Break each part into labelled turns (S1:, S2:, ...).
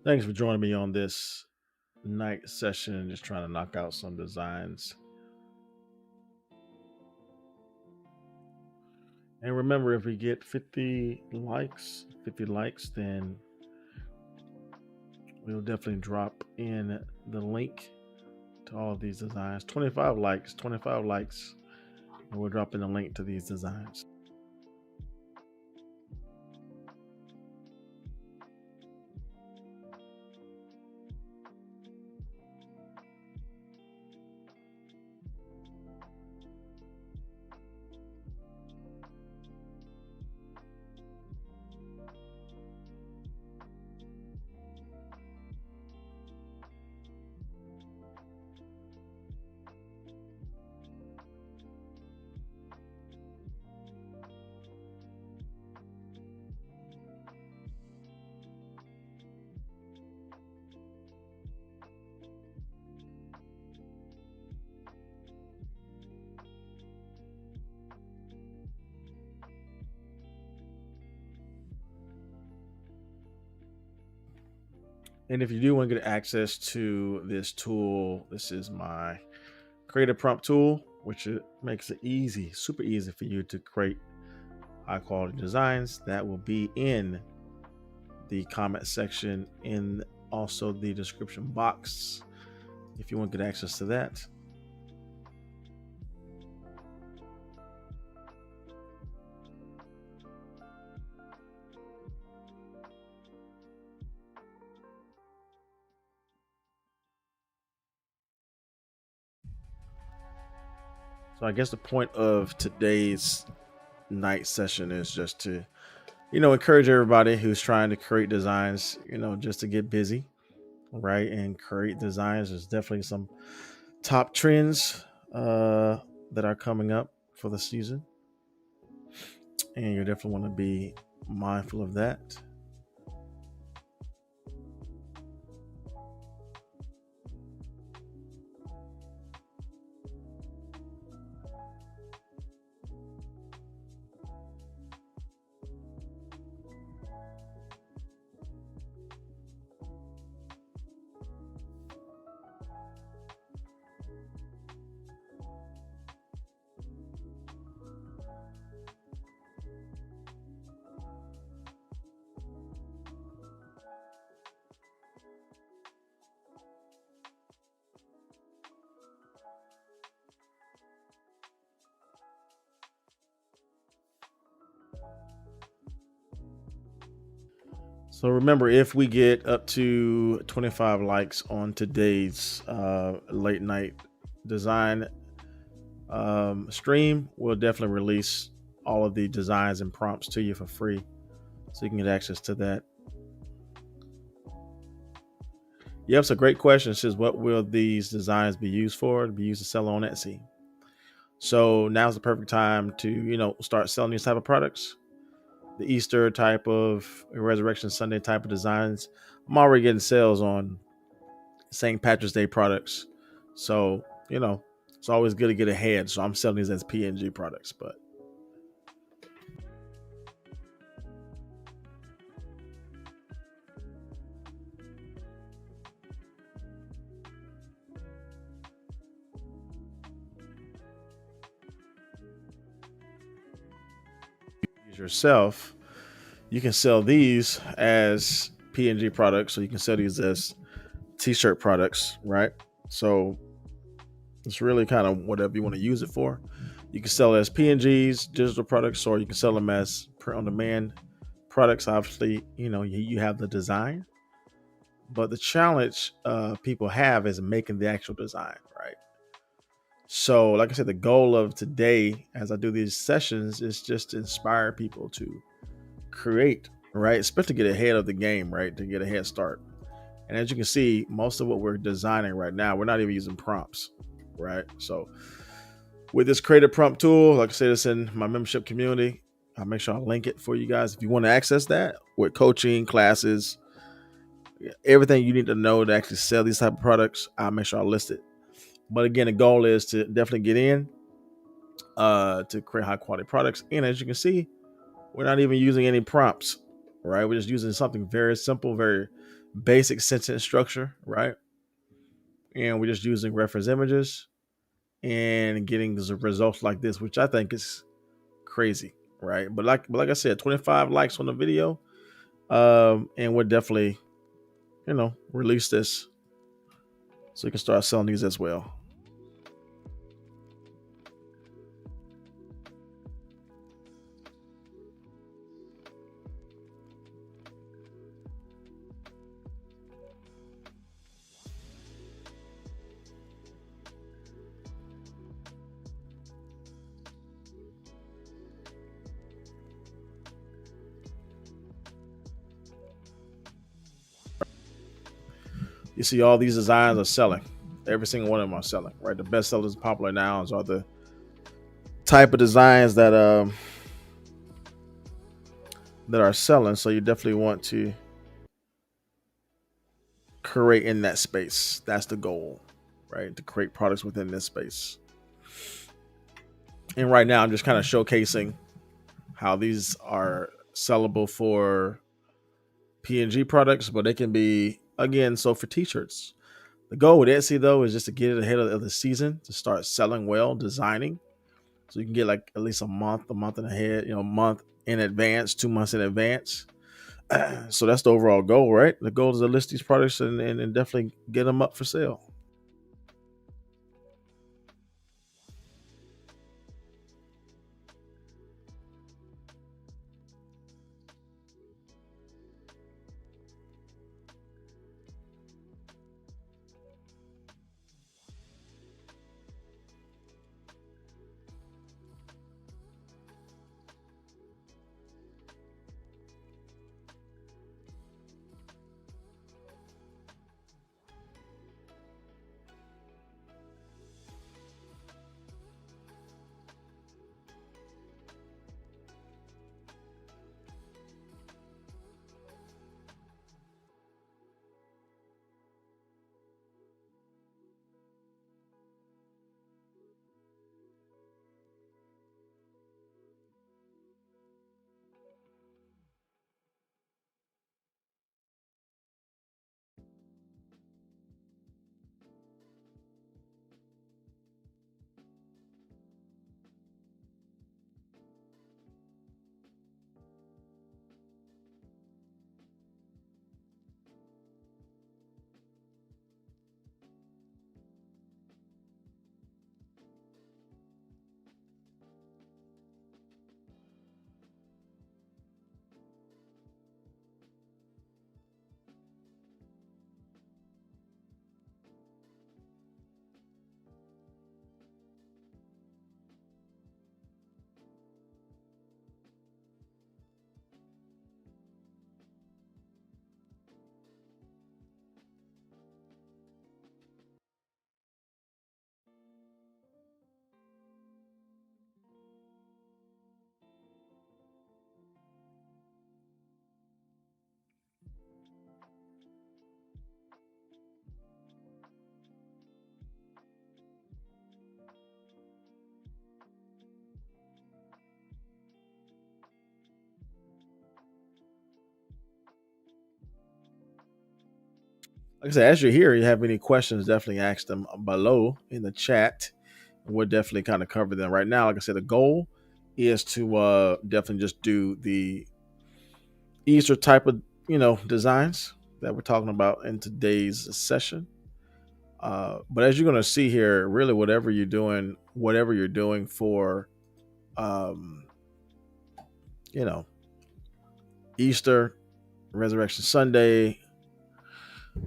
S1: Thanks for joining me on this night session, just trying to knock out some designs. And remember, if we get 50 likes, then we'll definitely drop in the link to all of these designs. 25 likes, and we'll drop in the link to these designs. And if you do want to get access to this tool, this is my creative prompt tool, which it makes it easy, super easy for you to create high quality designs. That will be in the comment section, in also the description box, if you want to get access to that. So I guess the point of today's night session is just to, encourage everybody who's trying to create designs, just to get busy, right? And create designs. There's definitely some top trends that are coming up for the season. And you definitely want to be mindful of that. So remember, if we get up to 25 likes on today's late night design stream, we'll definitely release all of the designs and prompts to you for free, so you can get access to that. Yep, it's a great question. It says, what will these designs be used for? To be used to sell on Etsy. So now's the perfect time to, start selling these type of products. The Easter type of Resurrection Sunday type of designs. I'm already getting sales on St. Patrick's Day products. So, it's always good to get ahead. So I'm selling these as PNG products, but yourself, you can sell these as PNG products. So you can sell these as t-shirt products, right? So it's really kind of whatever you want to use it for. You can sell it as PNGs, digital products, or you can sell them as print on demand products. Obviously, you have the design, but the challenge people have is making the actual design, right? So, like I said, the goal of today, as I do these sessions, is just to inspire people to create, right? Especially get ahead of the game, right? To get a head start. And as you can see, most of what we're designing right now, we're not even using prompts, right? So, with this creative prompt tool, like I said, it's in my membership community. I'll make sure I link it for you guys if you want to access that with coaching, classes, everything you need to know to actually sell these type of products. I'll make sure I list it. But again, the goal is to definitely get in to create high quality products. And as you can see, we're not even using any prompts, right? We're just using something very simple, very basic sentence structure, right? And we're just using reference images and getting the results like this, which I think is crazy, right? But like I said, 25 likes on the video, and we'll definitely, release this so you can start selling these as well. You see, all these designs are selling. Every single one of them are selling, right? The best sellers, popular nouns, are the type of designs that are selling. So you definitely want to create in that space. That's the goal, right? To create products within this space. And right now, I'm just kind of showcasing how these are sellable for P&G products, but they can be, again, so for t-shirts. The goal with Etsy though is just to get it ahead of the season, to start selling well, designing, so you can get like at least a month and a half, month in advance, 2 months in advance. So that's the overall goal, right? The goal is to list these products and definitely get them up for sale. Like I said, as you're here, you have any questions, definitely ask them below in the chat. We'll definitely kind of cover them right now. Like I said, the goal is to definitely just do the Easter type of designs that we're talking about in today's session. But as you're going to see here, really, whatever you're doing for, um, you know, Easter, Resurrection Sunday,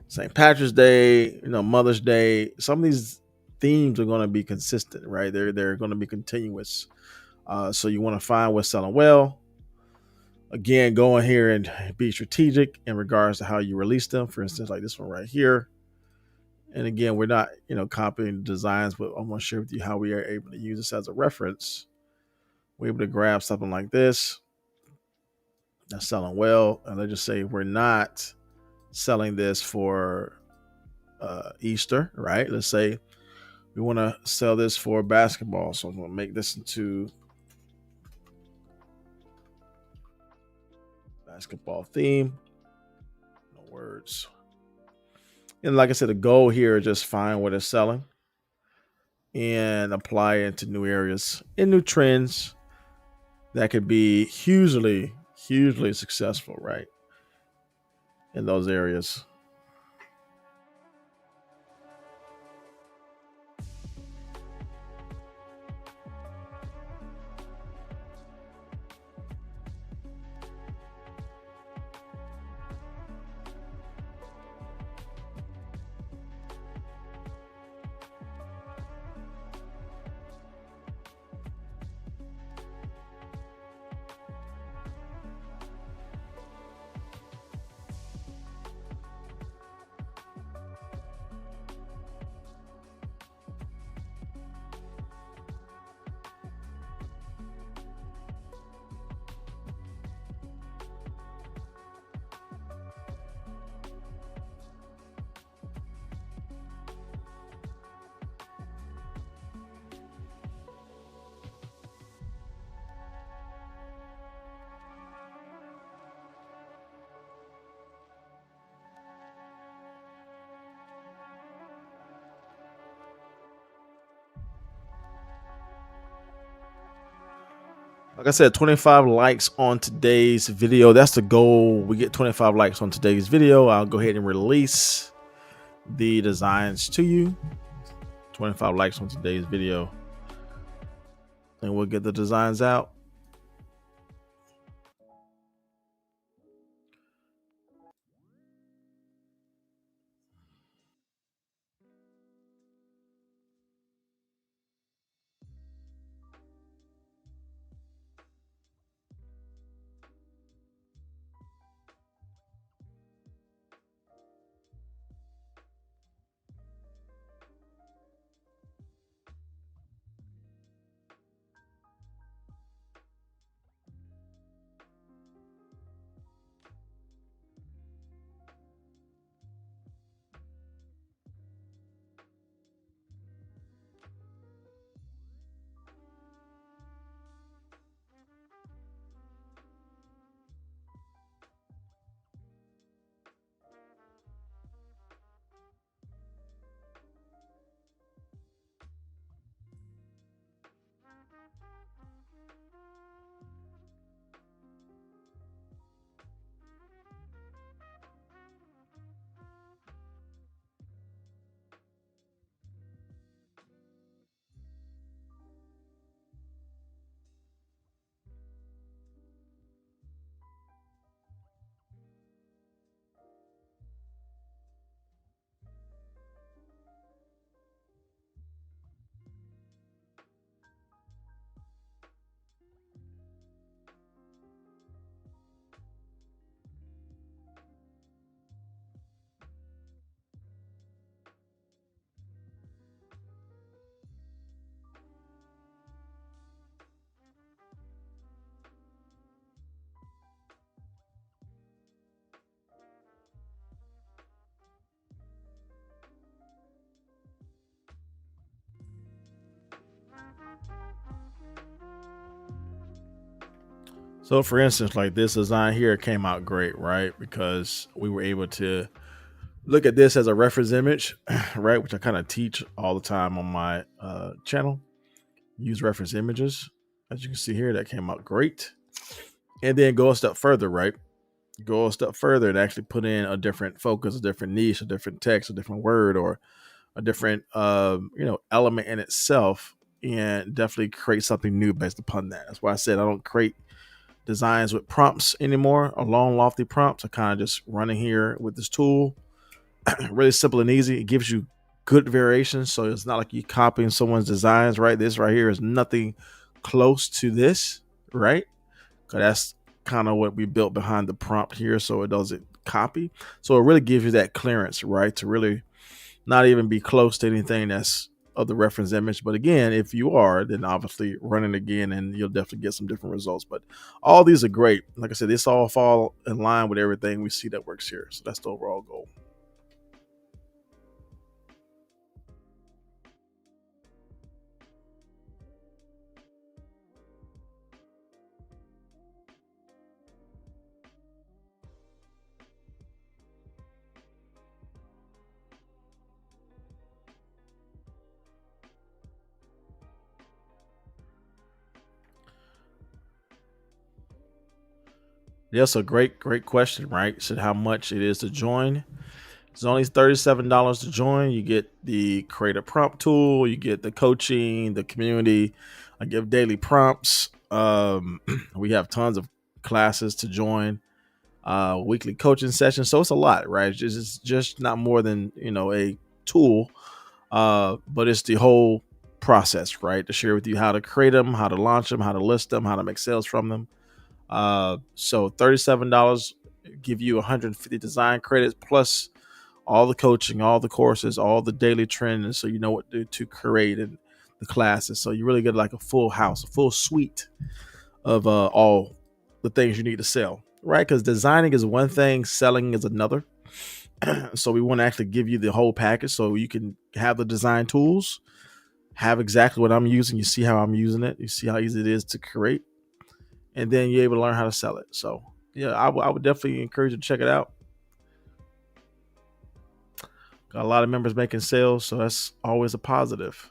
S1: St. Patrick's Day, Mother's Day. Some of these themes are going to be consistent, right? They're going to be continuous. So you want to find what's selling well. Again, go in here and be strategic in regards to how you release them. For instance, like this one right here. And again, we're not, copying designs, but I'm going to share with you how we are able to use this as a reference. We're able to grab something like this that's selling well. And let's just say we're not selling this for Easter, right? Let's say we want to sell this for basketball. So I'm going to make this into basketball theme. No words. And like I said, the goal here is just find what it's selling and apply it to new areas and new trends that could be hugely successful, right? In those areas. Like I said, 25 likes on today's video. That's the goal. We get 25 likes on today's video. I'll go ahead and release the designs to you. 25 likes on today's video. And we'll get the designs out. So for instance, like this design here came out great, right? Because we were able to look at this as a reference image, right? Which I kind of teach all the time on my channel. Use reference images. As you can see here, that came out great. And then go a step further, right? Go a step further and actually put in a different focus, a different niche, a different text, a different word, or a different element in itself, and definitely create something new based upon that. That's why I said I don't create designs with prompts anymore, or long lofty prompts. I kind of just run in here with this tool. Really simple and easy. It gives you good variations, so it's not like you copying someone's designs, right? This right here is nothing close to this, right? Because that's kind of what we built behind the prompt here, so it doesn't copy. So it really gives you that clearance, right, to really not even be close to anything that's of the reference image. But again, if you are, then obviously run it again and you'll definitely get some different results. But all these are great. Like I said, this all fall in line with everything we see that works here. So that's the overall goal. Yes, a great question, right? So how much it is to join? It's only $37 to join. You get the create a prompt tool, you get the coaching, the community. I give daily prompts. We have tons of classes to join, weekly coaching sessions. So it's a lot, right? It's just not more than a tool, but it's the whole process, right? To share with you how to create them, how to launch them, how to list them, how to make sales from them. So $37 give you 150 design credits plus all the coaching, all the courses, all the daily training, so you know what to create and the classes. So you really get like a full house, a full suite of all the things you need to sell, right? Because designing is one thing, selling is another. So we want to actually give you the whole package so you can have the design tools, have exactly what I'm using. You see how I'm using it. You see how easy it is to create, and then you're able to learn how to sell it. So yeah, I would definitely encourage you to check it out. Got a lot of members making sales, so that's always a positive.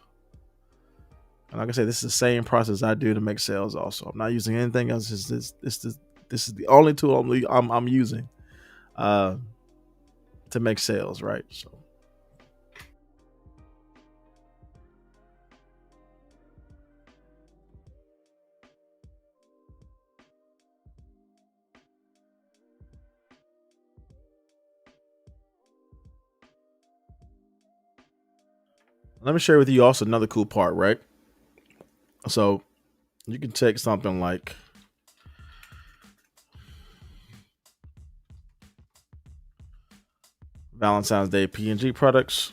S1: And like I said, this is the same process I do to make sales. Also, I'm not using anything else. This is the only tool I'm using uh, to make sales. Right. So let me share with you also another cool part. Right. So you can take something like Valentine's Day PNG products,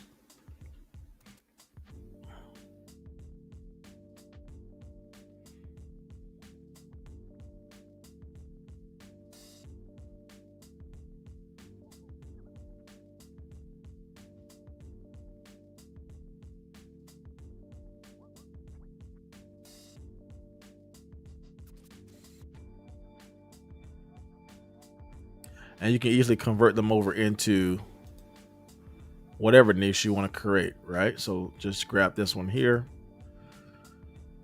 S1: and you can easily convert them over into whatever niche you want to create. Right. So just grab this one here.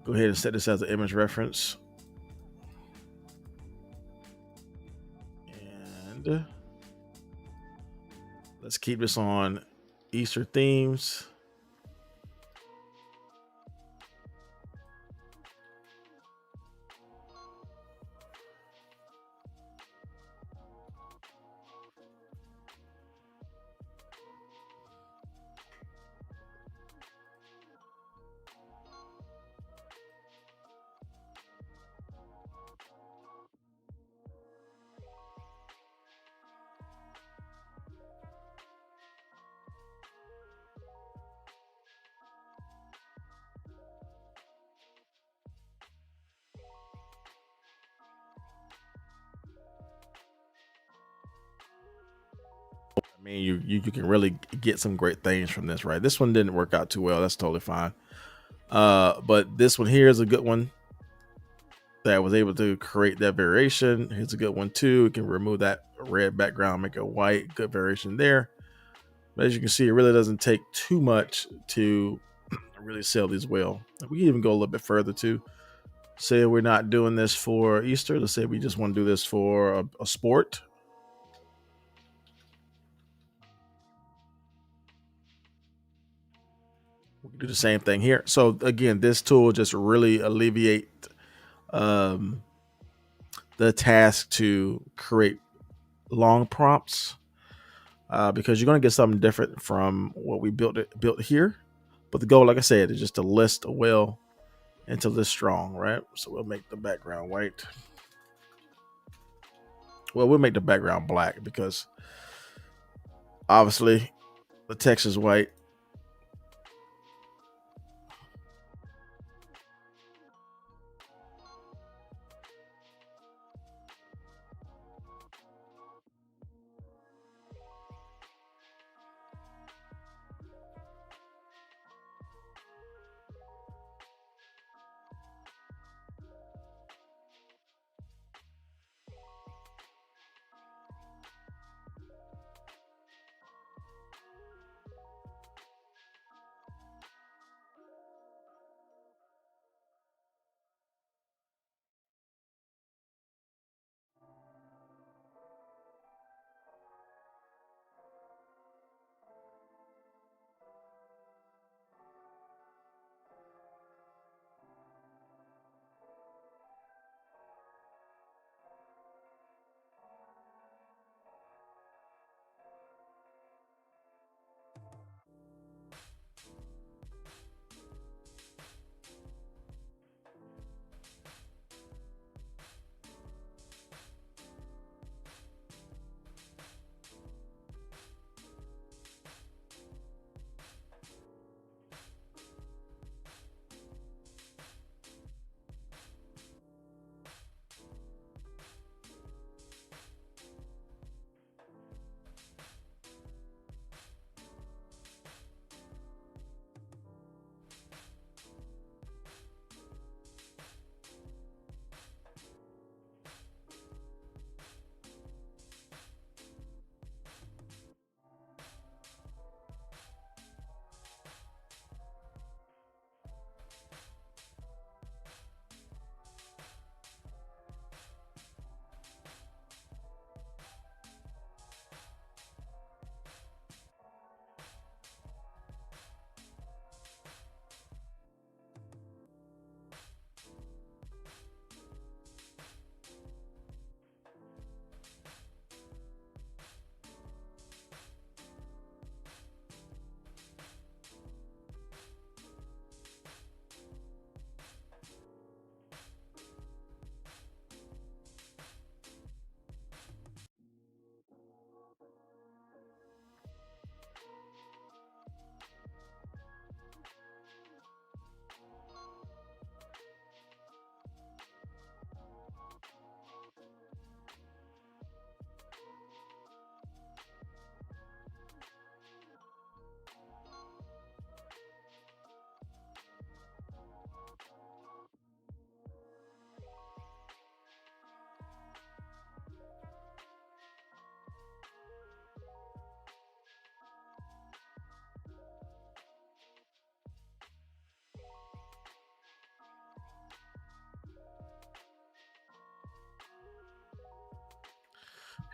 S1: Go ahead and set this as an image reference, and let's keep this on Easter themes. I mean, you can really get some great things from this, right? This one didn't work out too well. That's totally fine. But this one here is a good one that was able to create that variation. Here's a good one too. You can remove that red background, make it white. Good variation there. But as you can see, it really doesn't take too much to really sell these well. We can even go a little bit further too. Say we're not doing this for Easter. Let's say we just want to do this for a sport. We can do the same thing here. So again, this tool just really alleviate um, the task to create long prompts, because you're going to get something different from what we built here. But the goal, like I said, is just to list well and to list strong, right? So we'll make the background white. Well, we'll make the background black because obviously the text is white.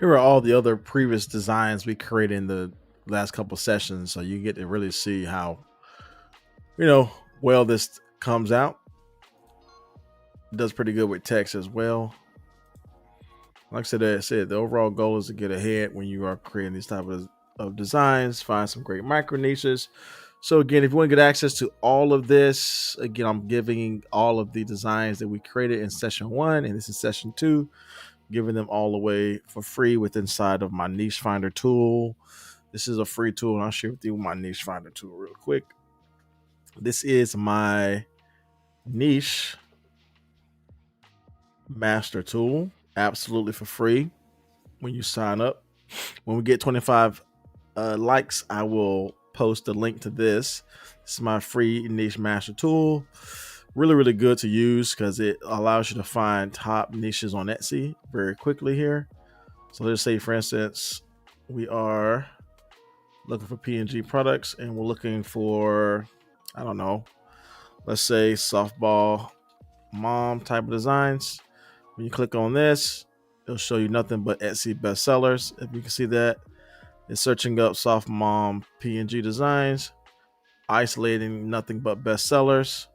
S1: Here are all the other previous designs we created in the last couple sessions, so you get to really see how, you know, well this comes out. It does pretty good with text as well. Like I said, the overall goal is to get ahead when you are creating these type of designs, find some great micro niches. So again, if you want to get access to all of this, again, I'm giving all of the designs that we created in session 1, and this is session 2, giving them all away for free with inside of my niche finder tool. This is a free tool, and I'll share with you my niche finder tool real quick. This is my niche master tool, absolutely for free when you sign up. When we get 25 likes, I will post a link to this. This is my free niche master tool. Really, really good to use because it allows you to find top niches on Etsy very quickly here. So let's say, for instance, we are looking for PNG products and we're looking for, I don't know, let's say softball mom type of designs. When you click on this, it'll show you nothing but Etsy bestsellers. If you can see that, it's searching up soft mom PNG designs, isolating nothing but bestsellers,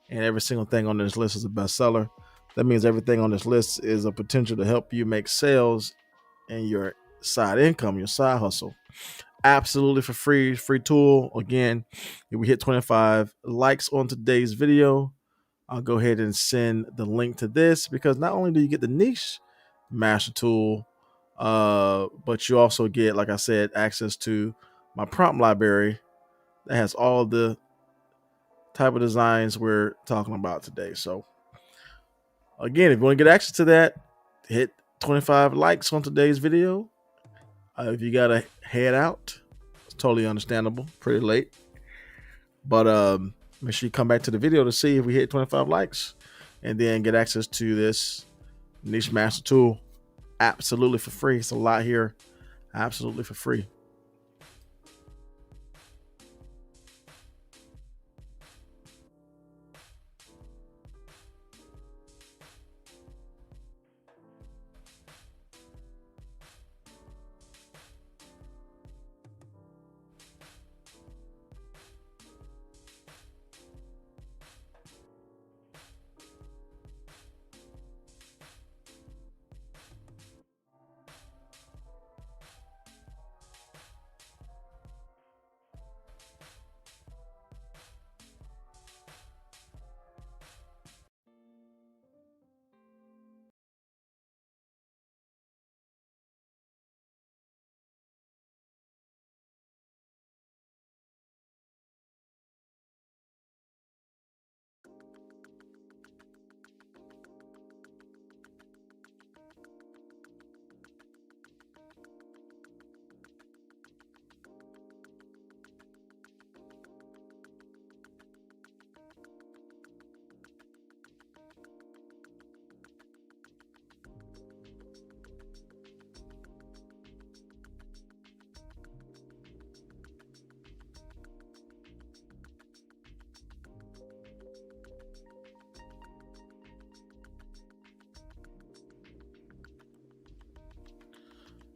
S1: and every single thing on this list is a bestseller. That means everything on this list is a potential to help you make sales and your side income, your side hustle. Absolutely for free tool. Again, if we hit 25 likes on today's video, I'll go ahead and send the link to this, because not only do you get the niche master tool, but you also get, like I said, access to my prompt library that has all the type of designs we're talking about today. So again, if you want to get access to that, hit 25 likes on today's video. If you gotta head out, it's totally understandable, pretty late, but make sure you come back to the video to see if we hit 25 likes, and then get access to this niche master tool absolutely for free. It's a lot here, absolutely for free.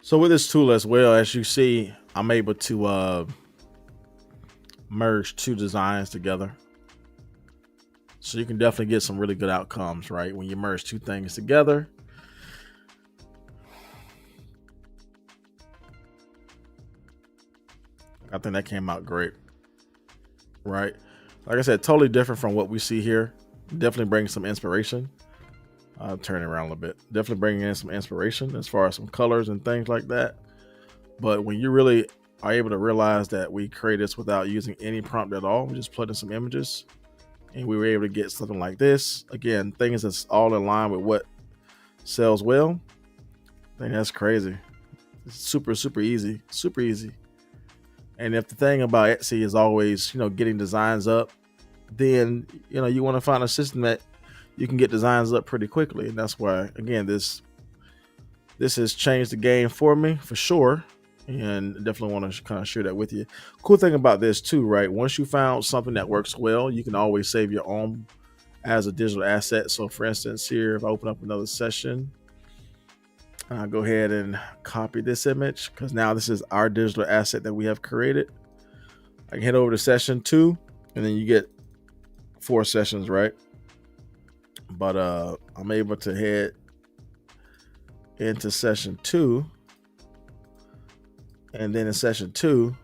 S1: So with this tool as well, as you see, I'm able to merge two designs together. So you can definitely get some really good outcomes, right? When you merge two things together. I think that came out great, right? Like I said, totally different from what we see here. Definitely brings some inspiration. I'll turn it around a little bit. Definitely bringing in some inspiration as far as some colors and things like that. But when you really are able to realize that we created this without using any prompt at all, we just plugged in some images and we were able to get something like this. Again, things that's all in line with what sells well. I think that's crazy. It's super, super easy. Super easy. And if the thing about Etsy is always, getting designs up, then, you want to find a system that you can get designs up pretty quickly. And that's why, again, this has changed the game for me for sure. And definitely want to kind of share that with you. Cool thing about this too, right? Once you found something that works well, you can always save your own as a digital asset. So for instance, here, if I open up another session, And I'll go ahead and copy this image because now this is our digital asset that we have created. I can head over to session 2, and then you get 4 sessions, right? But I'm able to head into session 2, and then in session 2,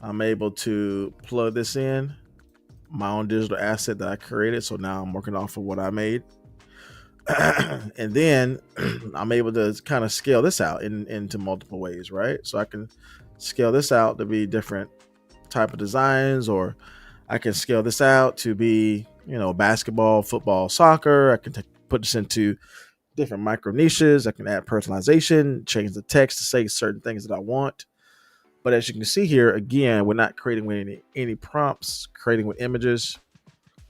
S1: I'm able to plug this in, my own digital asset that I created. So now I'm working off of what I made. And then I'm able to kind of scale this out into multiple ways, right? So I can scale this out to be different type of designs, or I can scale this out to be, basketball, football, soccer. I can put this into different micro niches. I can add personalization, change the text to say certain things that I want. But as you can see here, again, we're not creating with any prompts, creating with images.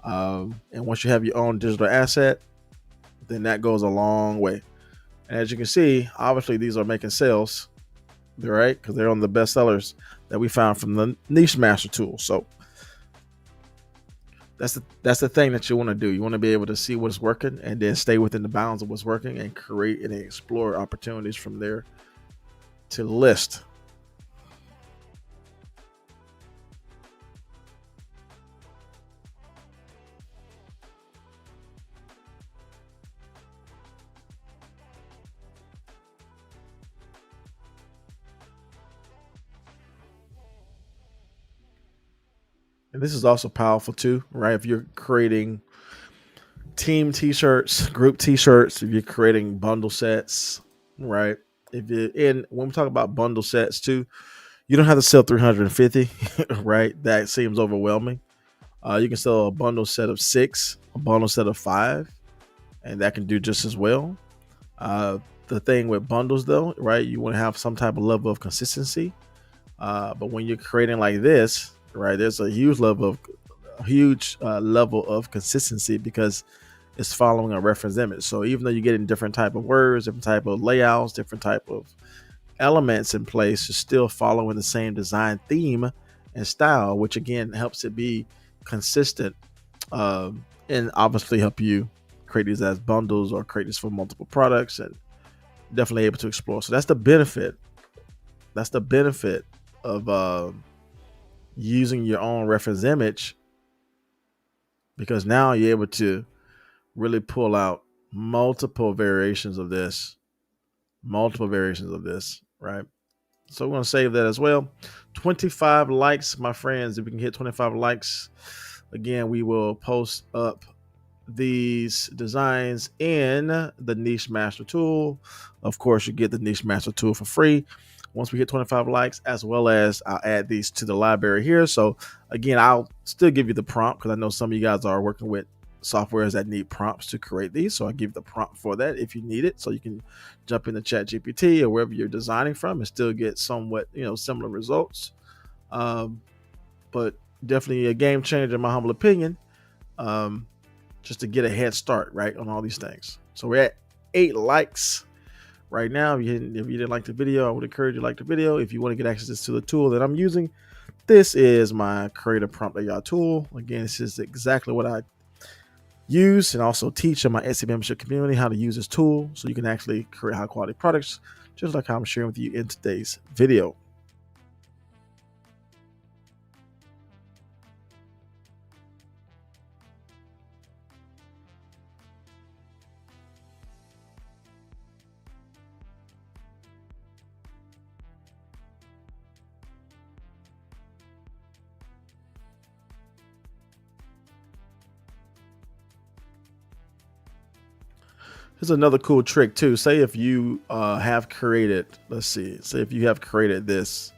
S1: And once you have your own digital asset, then that goes a long way. And as you can see, obviously these are making sales, right? Because they're on the best sellers that we found from the Niche Master tool. So that's the thing that you want to do. You want to be able to see what's working and then stay within the bounds of what's working and create and explore opportunities from there to list. And this is also powerful too, right? If you're creating team t-shirts, group t-shirts, if you're creating bundle sets, right? If you and when we talk about bundle sets too, you don't have to sell 350, right? That seems overwhelming. You can sell a bundle set of 6, a bundle set of 5, and that can do just as well. The thing with bundles though, right? You want to have some type of level of consistency. But when you're creating like this, right, there's a huge level of consistency because it's following a reference image. So even though you're getting different type of words, different type of layouts, different type of elements in place, you're still following the same design theme and style, which again helps it be consistent, and obviously help you create these as bundles or create this for multiple products, and definitely able to explore. So that's the benefit. That's the benefit of using your own reference image, because now you're able to really pull out multiple variations of this, right? So we're going to save that as well. 25 likes, my friends. If we can hit 25 likes, again, we will post up these designs in the Niche Master tool. Of course, you get the Niche Master tool for free once we hit 25 likes, as well as I'll add these to the library here. So again, I'll still give you the prompt because I know some of you guys are working with softwares that need prompts to create these. So I give the prompt for that if you need it. So you can jump into ChatGPT or wherever you're designing from and still get somewhat, similar results. But definitely a game changer in my humble opinion. Just to get a head start, right, on all these things. So we're at 8 likes right now. If you didn't like the video, I would encourage you to like the video. If you want to get access to the tool that I'm using, this is my Creator Prompt AI tool. Again, this is exactly what I use and also teach in my Etsy membership community how to use this tool so you can actually create high quality products, just like how I'm sharing with you in today's video. Here's another cool trick too. Say if you have created, say if you have created this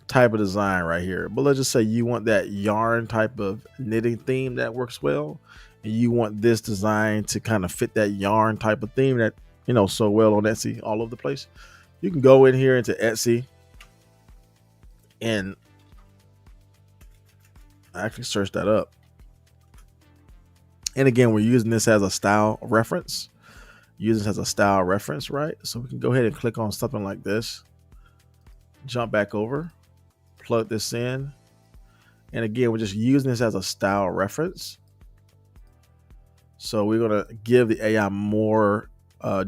S1: type of design right here, but let's just say you want that yarn type of knitting theme that works well, and you want this design to kind of fit that yarn type of theme that so well on Etsy all over the place. You can go in here into Etsy and actually search that up. And again, we're using this as a style reference. Right? So we can go ahead and click on something like this, jump back over, plug this in, and again, we're just using this as a style reference. So we're going to give the AI more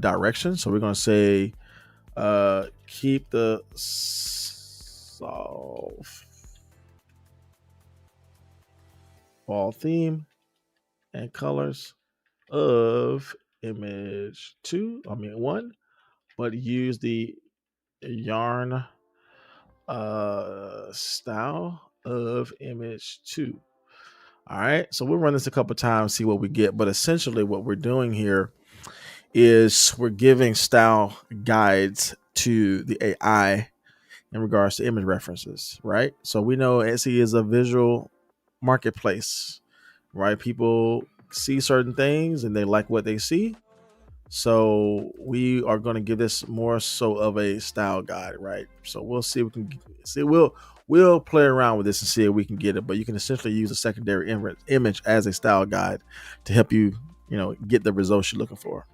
S1: direction. So we're going to say keep the soft all theme and colors of image 1, but use the yarn style of image 2. All right, so we'll run this a couple times, see what we get. But essentially, what we're doing here is we're giving style guides to the AI in regards to image references, right? So we know Etsy is a visual marketplace, right? People see certain things and they like what they see. So we are going to give this more so of a style guide, right? So we'll see if we can see. We'll play around with this and see if we can get it. But you can essentially use a secondary image as a style guide to help you, get the results you're looking for.